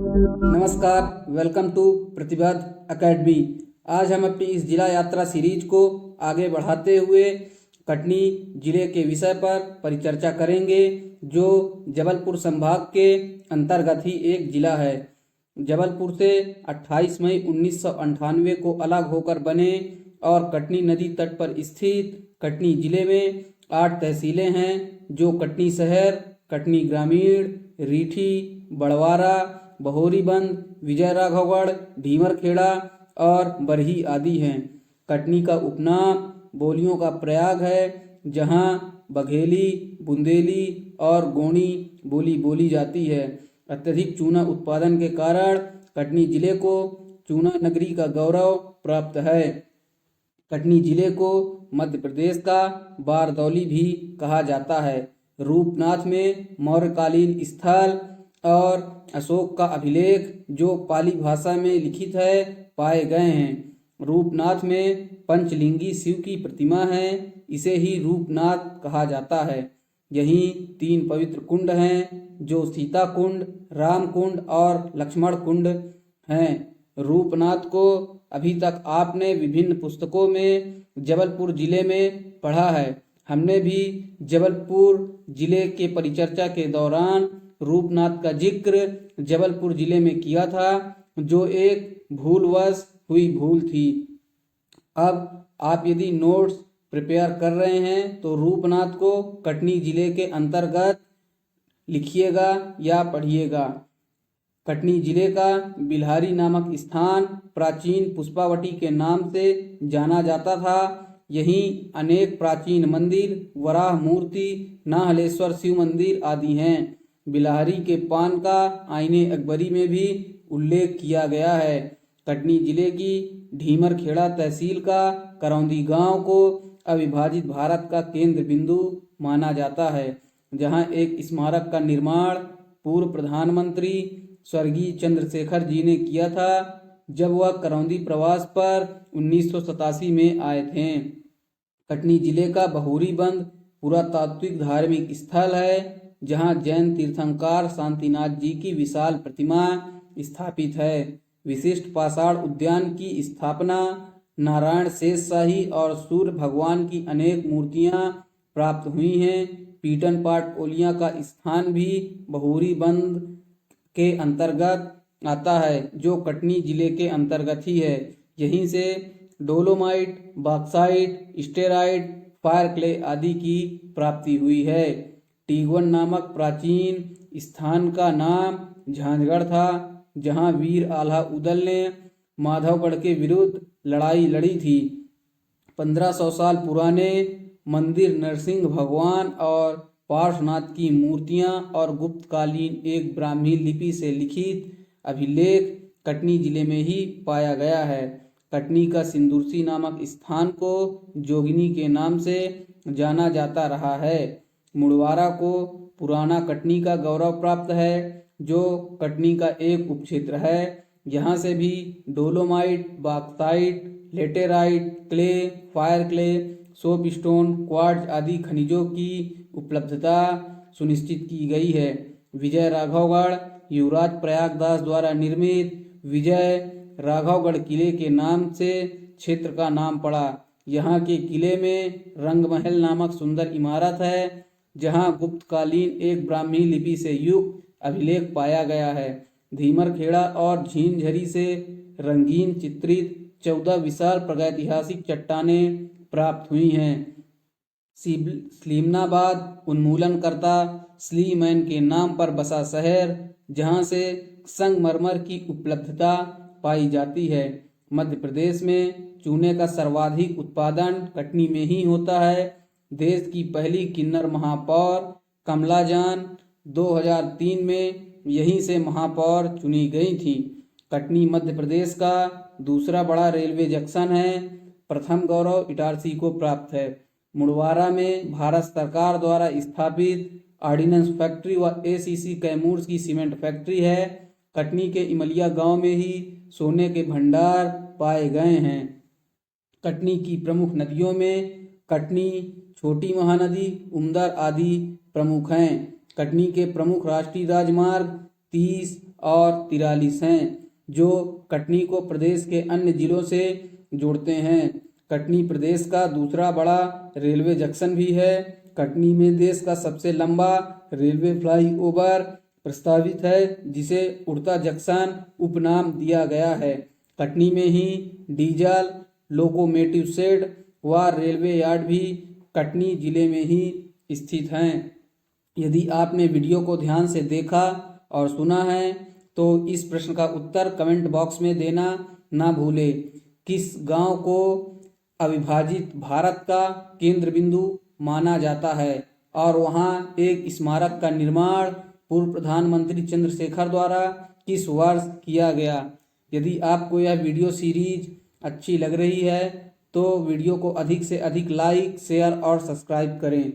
नमस्कार, welcome to प्रतिबद्ध academy. आज हम अपनी इस जिला यात्रा सीरीज को आगे बढ़ाते हुए कटनी जिले के विषय पर परिचर्चा करेंगे, जो जबलपुर संभाग के अंतर्गत ही एक जिला है। जबलपुर से 28 मई 1998 को अलग होकर बने और कटनी नदी तट पर स्थित कटनी जिले में 8 तहसीलें हैं, जो कटनी शहर, कटनी ग्रामीण, रीठी, बड़वारा, बहोरीबंद, विजय राघवगढ़, ढीमरखेड़ा और बरही आदि हैं। कटनी का उपनाम बोलियों का प्रयाग है, जहां बघेली, बुंदेली और गोंडी बोली बोली जाती है। अत्यधिक चूना उत्पादन के कारण कटनी जिले को चूना नगरी का गौरव प्राप्त है। कटनी जिले को मध्य प्रदेश का बारदौली भी कहा जाता है। रूपनाथ में मौर्यकालीन स्थल और अशोक का अभिलेख, जो पाली भाषा में लिखित है, पाए गए हैं। रूपनाथ में पंचलिंगी शिव की प्रतिमा है, इसे ही रूपनाथ कहा जाता है। यहीं 3 पवित्र कुंड हैं, जो सीता कुंड, राम कुंड और लक्ष्मण कुंड हैं। रूपनाथ को अभी तक आपने विभिन्न पुस्तकों में जबलपुर जिले में पढ़ा है। हमने भी जबलपुर जिले के परिचर्चा के दौरान रूपनाथ का जिक्र जबलपुर जिले में किया था, जो एक भूलवश हुई भूल थी। अब आप यदि नोट्स प्रिपेयर कर रहे हैं तो रूपनाथ को कटनी जिले के अंतर्गत लिखिएगा या पढ़िएगा। कटनी जिले का बिल्हारी नामक स्थान प्राचीन पुष्पावटी के नाम से जाना जाता था। यहीं अनेक प्राचीन मंदिर, वराह मूर्ति, नाहलेश्वर शिव मंदिर आदि हैं। बिल्हारी के पान का आईने अकबरी में भी उल्लेख किया गया है। कटनी जिले की ढीमरखेड़ा तहसील का करौंदी गांव को अविभाजित भारत का केंद्र बिंदु माना जाता है, जहां एक स्मारक का निर्माण पूर्व प्रधानमंत्री स्वर्गीय चंद्रशेखर जी ने किया था, जब वह करौंदी प्रवास पर 1987 में आए थे। कटनी जिले का बहोरीबंद पुरातात्विक धार्मिक स्थल है, जहां जैन तीर्थंकर शांतिनाथ जी की विशाल प्रतिमा स्थापित है। विशिष्ट पाषाण उद्यान की स्थापना, नारायण शेष शाही और सूर्य भगवान की अनेक मूर्तियां प्राप्त हुई हैं। पीटन पाट ओलिया का स्थान भी बहोरीबंद के अंतर्गत आता है, जो कटनी जिले के अंतर्गत ही है। यहीं से डोलोमाइट, बॉक्साइट, स्टेराइट, फायर क्ले आदि की प्राप्ति हुई है। टीगवन नामक प्राचीन स्थान का नाम झांझगढ़ था, जहां वीर आल्हा उदल ने माधवगढ़ के विरुद्ध लड़ाई लड़ी थी। 1500 साल पुराने मंदिर, नरसिंह भगवान और पार्श्वनाथ की मूर्तियां और गुप्तकालीन एक ब्राह्मी लिपि से लिखित अभिलेख कटनी जिले में ही पाया गया है। कटनी का सिंदूरसी नामक स्थान को जोगिनी के नाम से जाना जाता रहा है। मुड़वारा को पुराना कटनी का गौरव प्राप्त है, जो कटनी का एक उपक्षेत्र है। यहाँ से भी dolomite, bauxite, laterite, clay, fire clay, soap stone, quartz आदि खनिजों की उपलब्धता सुनिश्चित की गई है। विजय राघवगढ़ युवराज प्रयागदास द्वारा निर्मित विजय राघवगढ़ किले के नाम से क्षेत्र का नाम पड़ा। यहाँ के किले में रंगमहल नामक सुंदर इमारत है, जहाँ गुप्तकालीन एक ब्राह्मी लिपि से युक्त अभिलेख पाया गया है। धीमरखेड़ा और झींझरी से रंगीन चित्रित 14 विशाल प्रागैतिहासिक चट्टानें प्राप्त हुई हैं। स्लीमनाबाद उन्मूलनकर्ता स्लीमैन के नाम पर बसा शहर, जहां से संगमरमर की उपलब्धता पाई जाती है। मध्य प्रदेश में चूने का सर्वाधिक उत्पादन कटनी में ही होता है। देश की पहली किन्नर महापौर कमलाजान 2003 में यहीं से महापौर चुनी गई थी। कटनी मध्य प्रदेश का दूसरा बड़ा रेलवे जंक्शन है। प्रथम गौरव इटारसी को प्राप्त है। मुड़वारा में भारत सरकार द्वारा स्थापित ऑर्डिनेंस फैक्ट्री व एसीसी कैमूर की सीमेंट फैक्ट्री है। कटनी के इमलिया गांव में ही सोने के भंडार पाए गए हैं। कटनी की प्रमुख नदियों में कटनी, छोटी महानदी, उमदर आदि प्रमुख हैं। कटनी के प्रमुख राष्ट्रीय राजमार्ग 30 और 43 हैं, जो कटनी को प्रदेश के अन्य जिलों से जोड़ते हैं। कटनी प्रदेश का दूसरा बड़ा रेलवे जंक्शन भी है। कटनी में देश का सबसे लंबा रेलवे फ्लाईओवर प्रस्तावित है, जिसे उड़ता जंक्शन उपनाम दिया गया है। कटनी में ही डीजल लोकोमोटिव शेड व रेलवे यार्ड भी कटनी जिले में ही स्थित हैं। यदि आपने वीडियो को ध्यान से देखा और सुना है तो इस प्रश्न का उत्तर कमेंट बॉक्स में देना ना भूलें। किस गांव को अविभाजित भारत का केंद्र बिंदु माना जाता है और वहां एक स्मारक का निर्माण पूर्व प्रधानमंत्री चंद्रशेखर द्वारा किस वर्ष किया गया? यदि आपको यह वीडियो सीरीज अच्छी लग रही है तो वीडियो को अधिक से अधिक लाइक, शेयर और सब्सक्राइब करें।